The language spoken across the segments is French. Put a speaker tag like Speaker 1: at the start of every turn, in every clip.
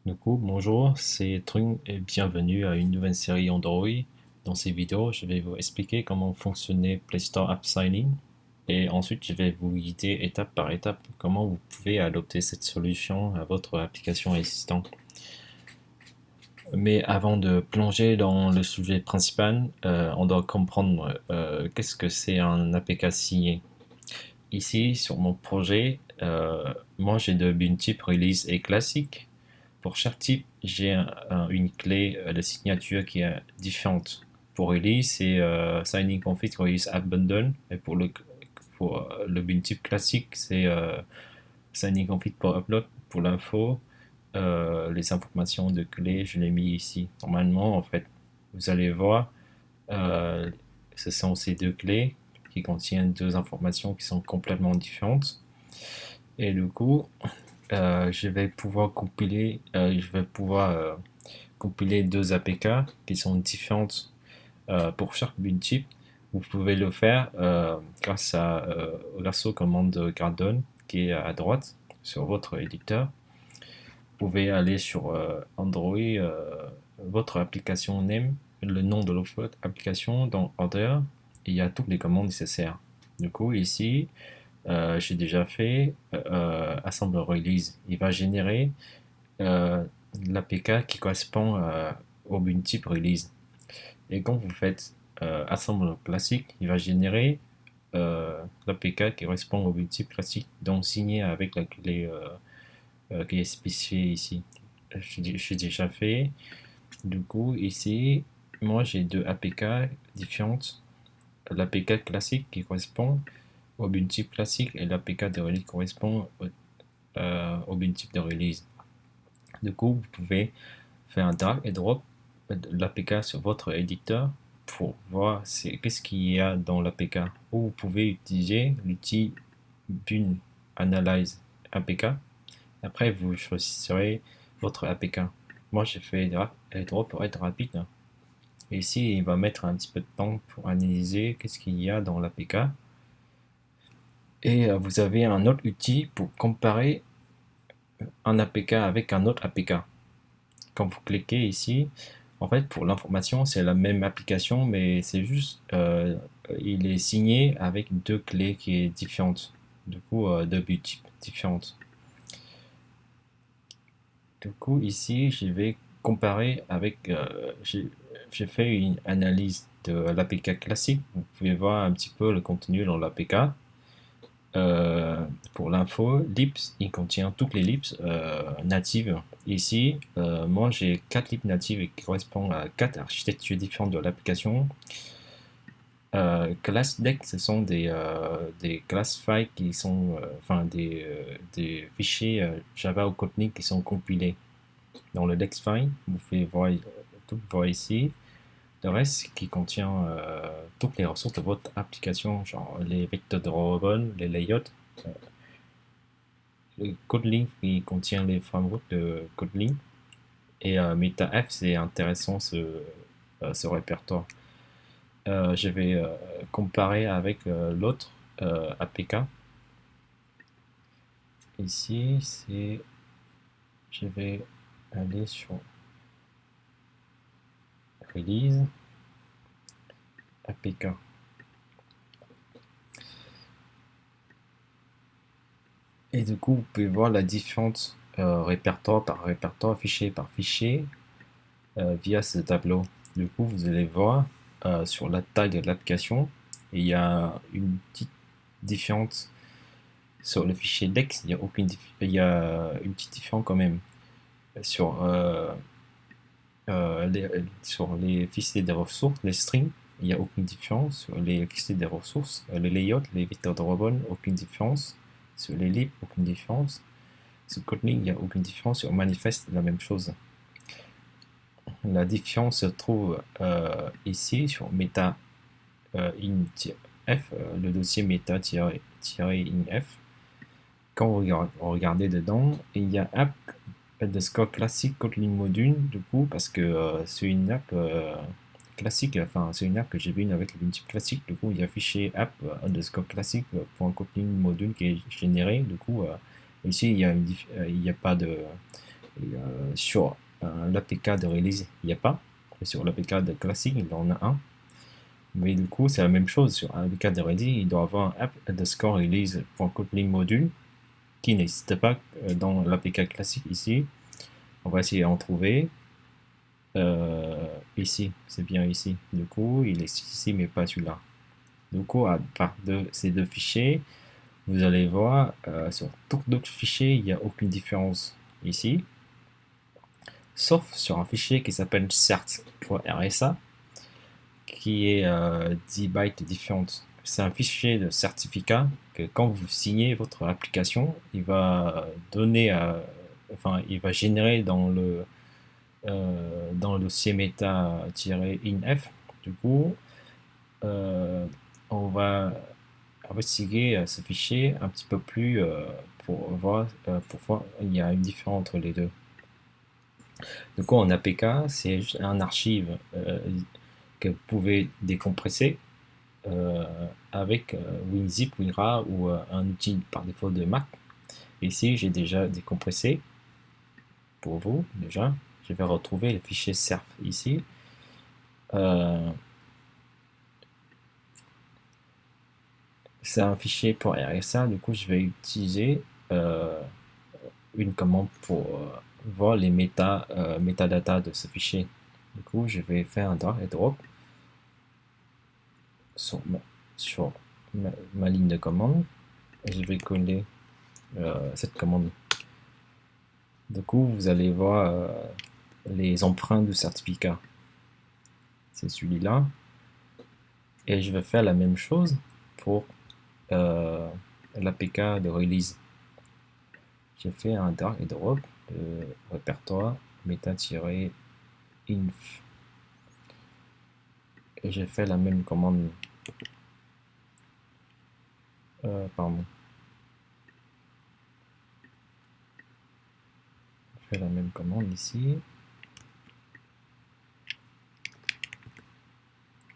Speaker 1: Du coup, bonjour, c'est Trung et bienvenue à une nouvelle série Android. Dans ces vidéos, je vais vous expliquer comment fonctionnait Play Store App Signing et ensuite je vais vous guider étape par étape comment vous pouvez adopter cette solution à votre application existante. Mais avant de plonger dans le sujet principal, on doit comprendre qu'est-ce que c'est un APK signé. Ici, sur mon projet, moi j'ai deux buts type release et classique. Pour chaque type, j'ai une clé de signature qui est différente. Pour release, c'est signing config release app bundle. Et pour le bin type classique, c'est signing config pour upload. Pour l'info, les informations de clé, je l'ai mis ici. Normalement, en fait, vous allez voir, euh, ce sont ces deux clés qui contiennent deux informations qui sont complètement différentes. Et du coup, je vais pouvoir compiler deux APK qui sont différentes pour chaque build type. Vous pouvez le faire grâce aux commandes de Gradle qui est à droite sur votre éditeur. Vous pouvez aller sur Android, votre application name, le nom de votre application dans Order, et il y a toutes les commandes nécessaires. Du coup, ici, j'ai déjà fait Assemble Release. Il va générer euh, l'APK qui correspond au build type release. Et quand vous faites assemble classique, il va générer l'APK qui correspond au build type classique, donc signé avec la clé qui est spécifiée ici. J'ai déjà fait. Du coup, ici, moi j'ai deux APK différentes. L'APK classique qui correspond au build type classique et l'APK de release correspond au build type de release. Du coup, vous pouvez faire un drag et drop de l'APK sur votre éditeur pour voir qu'est-ce qu'il y a dans l'APK. Ou vous pouvez utiliser l'outil Bun Analyze APK. Après, vous choisirez votre APK. Moi, j'ai fait drag et drop pour être rapide. Et ici, il va mettre un petit peu de temps pour analyser qu'est-ce qu'il y a dans l'APK. Et vous avez un autre outil pour comparer un APK avec un autre APK. Quand vous cliquez ici, en fait, pour l'information, c'est la même application, mais c'est juste, il est signé avec deux clés qui est différentes. Du coup, deux buts types différentes. Du coup, ici, je vais comparer avec, j'ai fait une analyse de l'APK classique. Vous pouvez voir un petit peu le contenu dans l'APK. Pour l'info, Lips, il contient toutes les Lips natives. Ici, moi j'ai 4 Lips natives qui correspondent à 4 architectures différentes de l'application. Class deck, ce sont des class files qui sont, des fichiers Java ou Kotlin qui sont compilés dans le dex file. Vous pouvez voir, tout voir ici. Le reste qui contient toutes les ressources de votre application, genre les vecteurs de rebond, les layouts, le Kotlin qui contient les frameworks de Kotlin. Et MetaF, c'est intéressant ce répertoire. Je vais comparer avec l'autre APK. Ici, je vais aller sur Release APK. Et du coup, vous pouvez voir la différence répertoire par répertoire, fichier par fichier, via ce tableau. Du coup, vous allez voir sur la taille de l'application, il y a une petite différence sur le fichier DEX, il y a une petite différence quand même. Sur, sur les fichiers des ressources, les strings, il n'y a aucune différence. Sur les fichiers des ressources, les layouts, les vecteurs de rebond, aucune différence. Sur les libs, aucune différence. Sur Kotlin, il n'y a aucune différence. Sur Manifest, la même chose. La différence se trouve ici sur meta in-f, le dossier meta-in-f. Quand vous regardez dedans, il y a app underscore classique Kotlin module, du coup, parce que c'est une app classique, enfin, c'est une app que j'ai vue avec le type classique, du coup, il y a fichier app underscore classique pour un Kotlin module qui est généré, du coup, ici, il y a pas de, Sur l'APK de release, il n'y a pas. Et sur l'APK de classique, il en a un. Mais du coup, c'est la même chose. Sur l'APK de release, il doit avoir un app underscore release.coupling module qui n'existe pas dans l'APK classique ici. On va essayer d'en trouver. Ici, c'est bien ici. Du coup, il est ici, mais pas celui-là. Du coup, à part de ces deux fichiers, vous allez voir sur tous d'autres fichiers, il n'y a aucune différence ici, sauf sur un fichier qui s'appelle cert.rsa, qui est 10 bytes différentes. C'est un fichier de certificat que quand vous signez votre application, il va donner, il va générer dans le dossier meta-inf. Du coup, on va investiguer ce fichier un petit peu plus pour voir pourquoi il y a une différence entre les deux. Du coup, en APK, c'est un archive que vous pouvez décompresser avec WinZip, WinRAR ou un outil par défaut de Mac. Ici, j'ai déjà décompressé pour vous. Déjà, je vais retrouver le fichier serf ici. C'est un fichier pour RSA, du coup, je vais utiliser une commande pour voir les métadatas de ce fichier. Du coup, je vais faire un drag et drop sur ma ligne de commande et je vais coller cette commande. Du coup, vous allez voir les empreintes du certificat. C'est celui-là. Et je vais faire la même chose pour l'APK de release. J'ai fait un drag et drop de répertoire meta-inf. Et j'ai fait la même commande. Pardon. J'ai fait la même commande ici.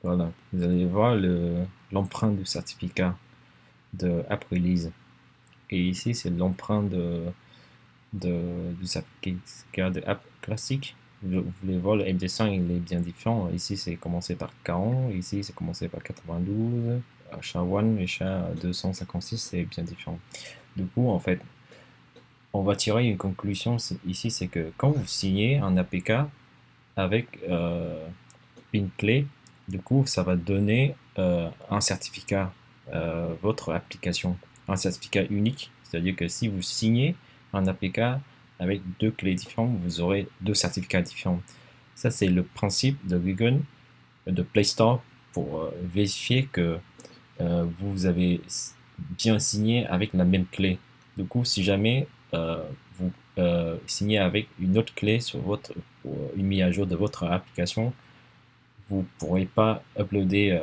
Speaker 1: Voilà. Vous allez voir l'empreinte du certificat de app release. Et ici, c'est l'empreinte du certificat de app classique. Vous voulez voir, le MD5 il est bien différent. Ici, c'est commencé par 40. Ici, c'est commencé par 92. SHA-1 et SHA-256, c'est bien différent. Du coup, en fait, on va tirer une conclusion ici, c'est que quand vous signez un APK avec une clé, du coup, ça va donner un certificat, votre application, un certificat unique. C'est-à-dire que si vous signez un APK avec deux clés différentes, vous aurez deux certificats différents. Ça, c'est le principe de Google, de Play Store, pour vérifier que vous avez bien signé avec la même clé. Du coup, si jamais vous signez avec une autre clé sur une mise à jour de votre application, vous ne pourrez pas uploader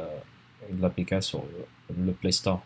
Speaker 1: l'APK sur le Play Store.